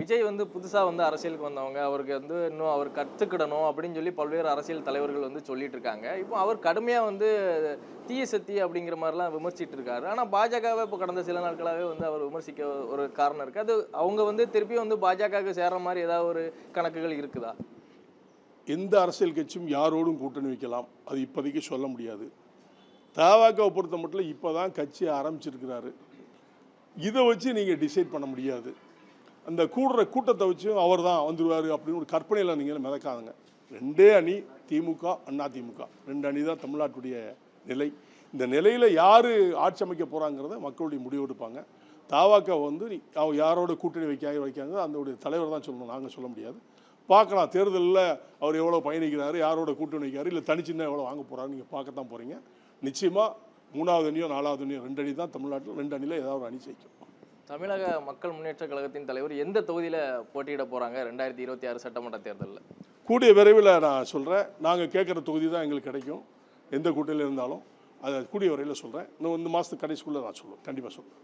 விஜய் வந்து புதுசாக வந்து அரசியலுக்கு வந்தவங்க, அவருக்கு வந்து இன்னும் அவர் கற்றுக்கிடணும் அப்படின்னு சொல்லி பல்வேறு அரசியல் தலைவர்கள் வந்து சொல்லிட்டு இருக்காங்க. இப்போ அவர் கடுமையாக வந்து தீய சக்தி அப்படிங்கிற மாதிரிலாம் விமர்சிட்டு இருக்காரு. ஆனால் பாஜகவை இப்போ கடந்த சில நாட்களாகவே வந்து அவர் விமர்சிக்க ஒரு காரணம் இருக்குது. அது அவங்க வந்து திருப்பியும் வந்து பாஜகவுக்கு சேர்ற மாதிரி ஏதாவது ஒரு கணக்குகள் இருக்குதா? எந்த அரசியல் கட்சியும் யாரோடும் கூட்டணி வைக்கலாம், அது இப்போதைக்கு சொல்ல முடியாது. தவாகவை பொறுத்த மட்டும் இப்போ தான் கட்சியை ஆரம்பிச்சிருக்கிறாரு. இதை வச்சு நீங்கள் டிசைட் பண்ண முடியாது. அந்த கூடுற கூட்டத்தை வச்சும் அவர் தான் வந்துடுவார் அப்படின்னு ஒரு கற்பனையில் நீங்கள் மிதக்காதுங்க. ரெண்டே அணி, திமுக, அதிமுக 2 அணி தான் தமிழ்நாட்டுடைய நிலை. இந்த நிலையில் யார் ஆட்சி அமைக்க போகிறாங்கிறத மக்களுடைய முடிவு எடுப்பாங்க. தவாக வந்து யாரோட கூட்டணி வைக்காங்க அந்த தலைவர் தான் சொல்லணும், நாங்கள் சொல்ல முடியாது. பார்க்கலாம், தேர்தலில் அவர் எவ்வளோ பயணிக்கிறாரு, யாரோட கூட்டணி வைக்கிறாரு, இல்லை தனிச்சின்ன எவ்வளோ வாங்க போகிறாரு, நீங்கள் பார்க்கத்தான் போகிறீங்க. நிச்சயமாக 3வது அணியோ 4வது அணியோ 2 அணி தான் தமிழ்நாட்டில், 2 அணியில் ஏதாவது ஒரு அணி ஜெயிக்கும். தமிழக மக்கள் முன்னேற்ற கழகத்தின் தலைவர் எந்த தொகுதியில் போட்டியிட போகிறாங்க 2026 சட்டமன்ற தேர்தலில்? கூடிய விரைவில் நான் சொல்கிறேன். நாங்கள் கேட்குற தொகுதி தான் எங்களுக்கு கிடைக்கும். எந்த கூட்டணியில் இருந்தாலும் அதை கூடிய விரைவில் சொல்கிறேன். இன்னும் இந்த மாதத்துக்கு கடைசிக்குள்ளே நான் சொல்லுவேன், கண்டிப்பாக சொல்லுவேன்.